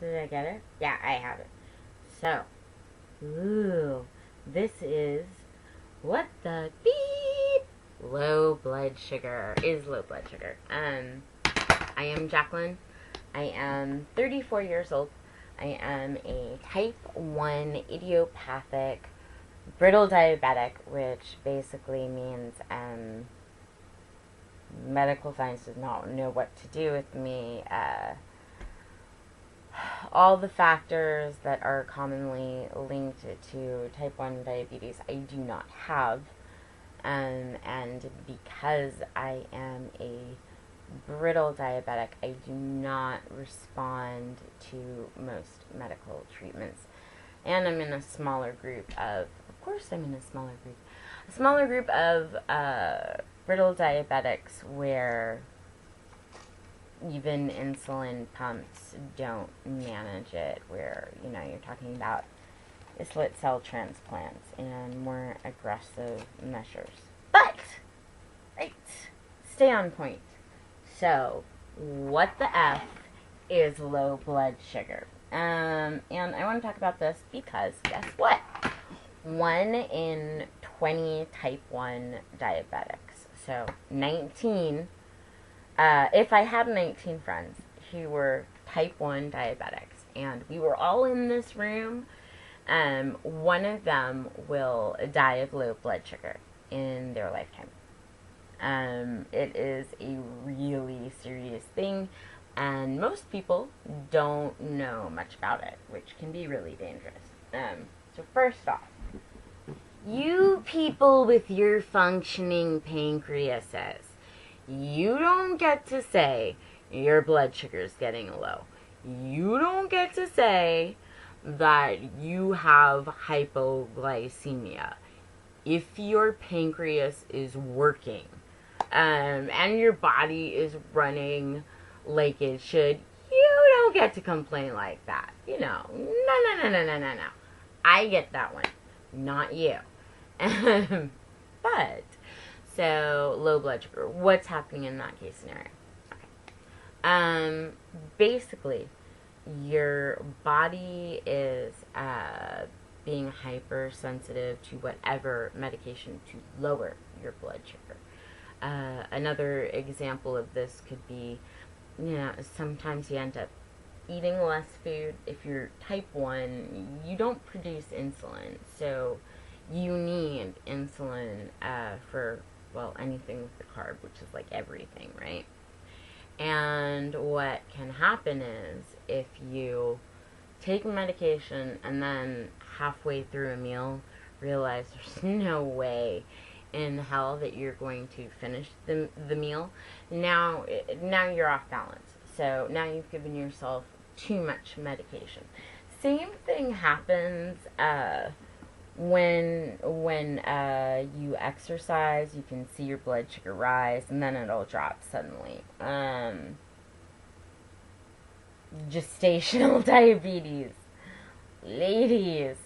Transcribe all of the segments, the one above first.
Did I get it? Yeah, I have it. So, ooh, this is what the beep low blood sugar is low blood sugar. I am Jacqueline. I am 34 years old. I am a type 1 idiopathic brittle diabetic, which basically means medical science does not know what to do with me. All the factors that are commonly linked to type 1 diabetes I do not have. And because I am a brittle diabetic, I do not respond to most medical treatments. And I'm in a smaller group of course I'm in a smaller group of brittle diabetics where even insulin pumps don't manage it, where, you're talking about islet cell transplants and more aggressive measures. But, right, stay on point. So, what the F is low blood sugar? And I want to talk about this because, guess what? 1 in 20 type 1 diabetics, so 19, if I had 19 friends who were type 1 diabetics, and we were all in this room, one of them will die of low blood sugar in their lifetime. It is a really serious thing, and most people don't know much about it, which can be really dangerous. So first off, you people with your functioning pancreases, you don't get to say your blood sugar is getting low. You don't get to say that you have hypoglycemia. If your pancreas is working and your body is running like it should, you don't get to complain like that. No. I get that one, not you. But, so, low blood sugar. What's happening in that case scenario? Okay. Basically, your body is being hypersensitive to whatever medication to lower your blood sugar. Another example of this could be, sometimes you end up eating less food. If you're type 1, you don't produce insulin, so you need insulin for, anything with the carb, which is like everything, right? And what can happen is if you take medication and then halfway through a meal realize there's no way in hell that you're going to finish the meal, now you're off balance. So now you've given yourself too much medication. Same thing happens when you exercise. You can see your blood sugar rise, and then it'll drop suddenly. Gestational diabetes, ladies,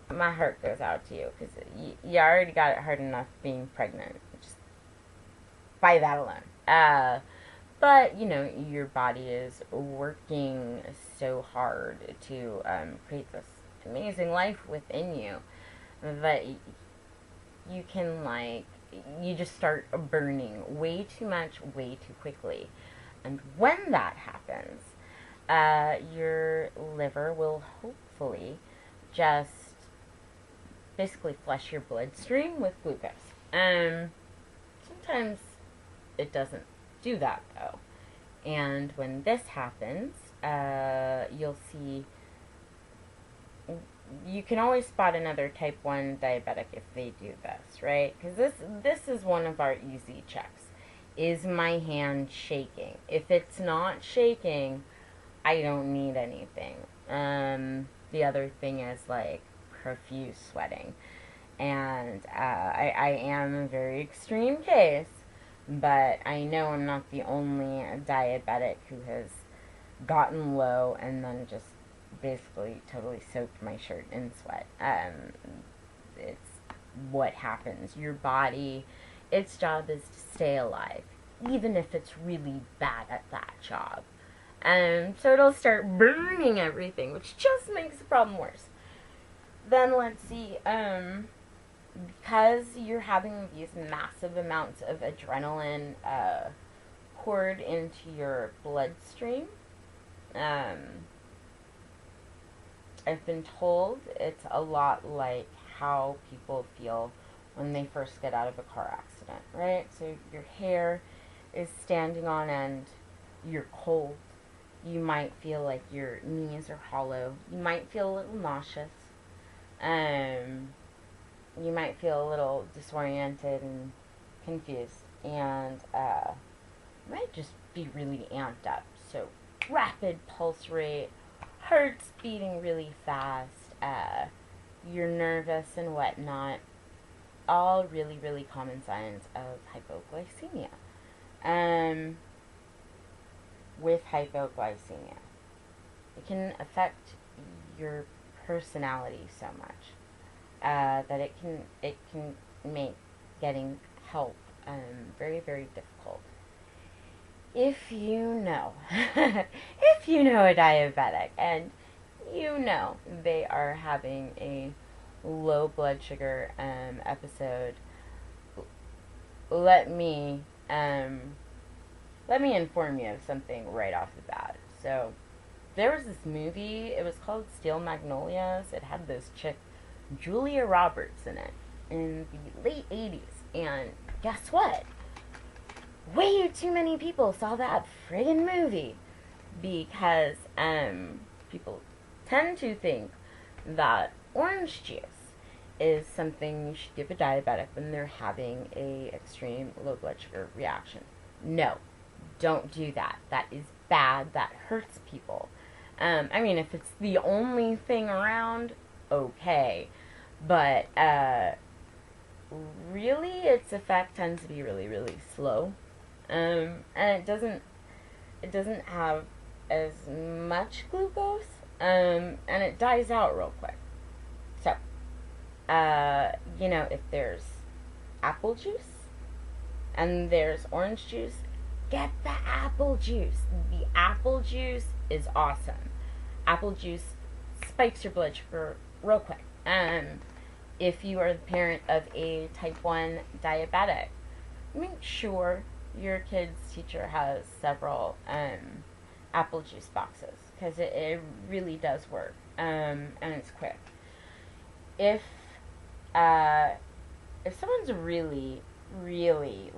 my heart goes out to you because you already got it hard enough being pregnant, just by that alone. But your body is working so hard to create this amazing life within you that you can, you just start burning way too much way too quickly. And when that happens, your liver will hopefully just basically flush your bloodstream with glucose. Sometimes it doesn't do that, though. And when this happens, you'll see, you can always spot another type 1 diabetic if they do this, right? Because this is one of our easy checks. Is my hand shaking? If it's not shaking, I don't need anything. The other thing is, profuse sweating. And I am a very extreme case, but I know I'm not the only diabetic who has gotten low and then just basically totally soaked my shirt in sweat. It's what happens. Your body, its job is to stay alive, even if it's really bad at that job. So it'll start burning everything, which just makes the problem worse. Then let's see, because you're having these massive amounts of adrenaline poured into your bloodstream, I've been told it's a lot like how people feel when they first get out of a car accident, right? So your hair is standing on end, you're cold, you might feel like your knees are hollow, you might feel a little nauseous, you might feel a little disoriented and confused, and you might just be really amped up. So rapid pulse rate, heart's beating really fast, you're nervous and whatnot, all really, really common signs of hypoglycemia. With hypoglycemia, it can affect your personality so much that it can make getting help very, very difficult. If you know, if you know a diabetic and you know they are having a low blood sugar episode, let me inform you of something right off the bat. So there was this movie, it was called Steel Magnolias. It had this chick, Julia Roberts, in it in the late 80s. And guess what? Way too many people saw that friggin' movie because people tend to think that orange juice is something you should give a diabetic when they're having a extreme low blood sugar reaction. No, don't do that. That is bad. That hurts people. I mean, if it's the only thing around, okay. But really, its effect tends to be really, really slow. And it doesn't have as much glucose, and it dies out real quick. So, if there's apple juice and there's orange juice, get the apple juice. The apple juice is awesome. Apple juice spikes your blood sugar real quick. If you are the parent of a type 1 diabetic, make sure your kid's teacher has several apple juice boxes, because it really does work, and it's quick. If someone's really, really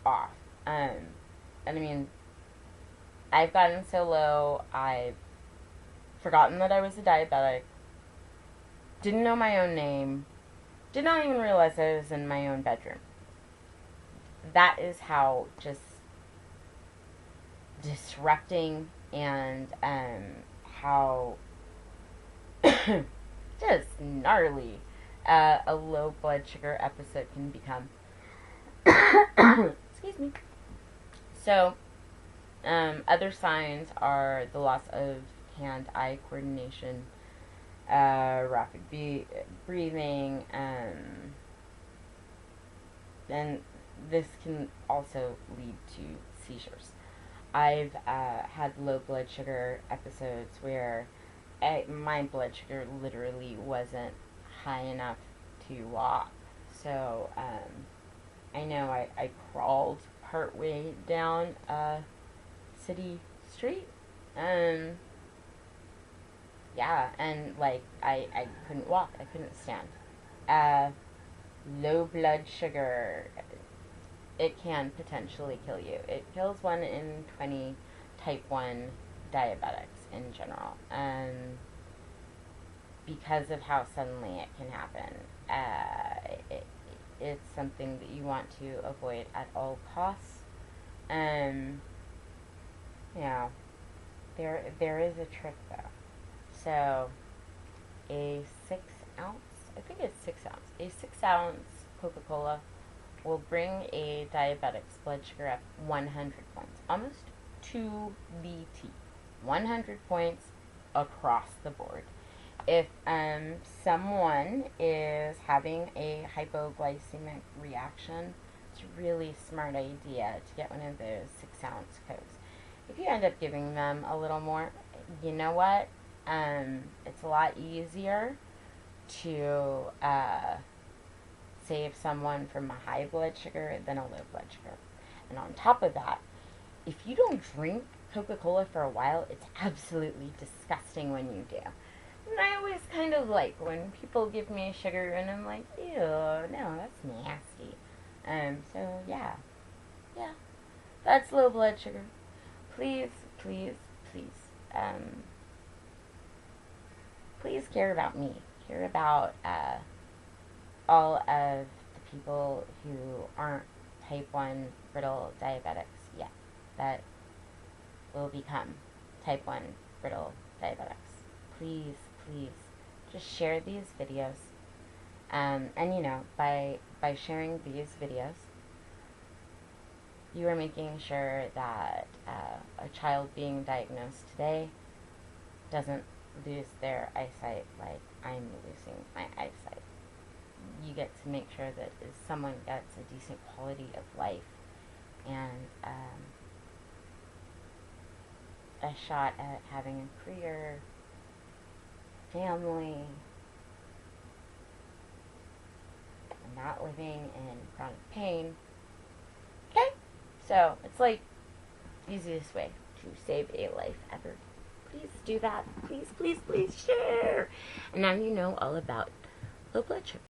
off, and I mean, I've gotten so low, I've forgotten that I was a diabetic, didn't know my own name, did not even realize I was in my own bedroom. That is how just disrupting and how just gnarly a low blood sugar episode can become. Excuse me. So, other signs are the loss of hand-eye coordination, rapid breathing, and this can also lead to seizures. I've had low blood sugar episodes where my blood sugar literally wasn't high enough to walk. So I know I crawled partway down a city street. Yeah, and I couldn't walk. I couldn't stand. Low blood sugar, it can potentially kill you. It kills 1 in 20 type 1 diabetics in general. Because of how suddenly it can happen. It's something that you want to avoid at all costs. There is a trick though. So, a 6 ounce, I think it's 6 ounce, a 6 ounce Coca-Cola will bring a diabetic's blood sugar up 100 points, almost to the T. 100 points across the board. If someone is having a hypoglycemic reaction, it's a really smart idea to get one of those 6 ounce Cokes. if you end up giving them a little more, you know what? It's a lot easier to save someone from a high blood sugar than a low blood sugar. And on top of that, if you don't drink Coca-Cola for a while, it's absolutely disgusting when you do. And I always kind of like when people give me sugar and I'm like, ew, no, that's nasty. So yeah, that's low blood sugar. Please, please, please, please care about me. Care about all of the people who aren't type 1 brittle diabetics yet that will become type 1 brittle diabetics. Please, please, just share these videos. And you know, by sharing these videos, you are making sure that a child being diagnosed today doesn't lose their eyesight like I'm losing my eyesight. You get to make sure that someone gets a decent quality of life and a shot at having a career, family, and not living in chronic pain. Okay? So, it's like the easiest way to save a life ever. Please do that. Please, please, please share. And now you know all about low blood sugar.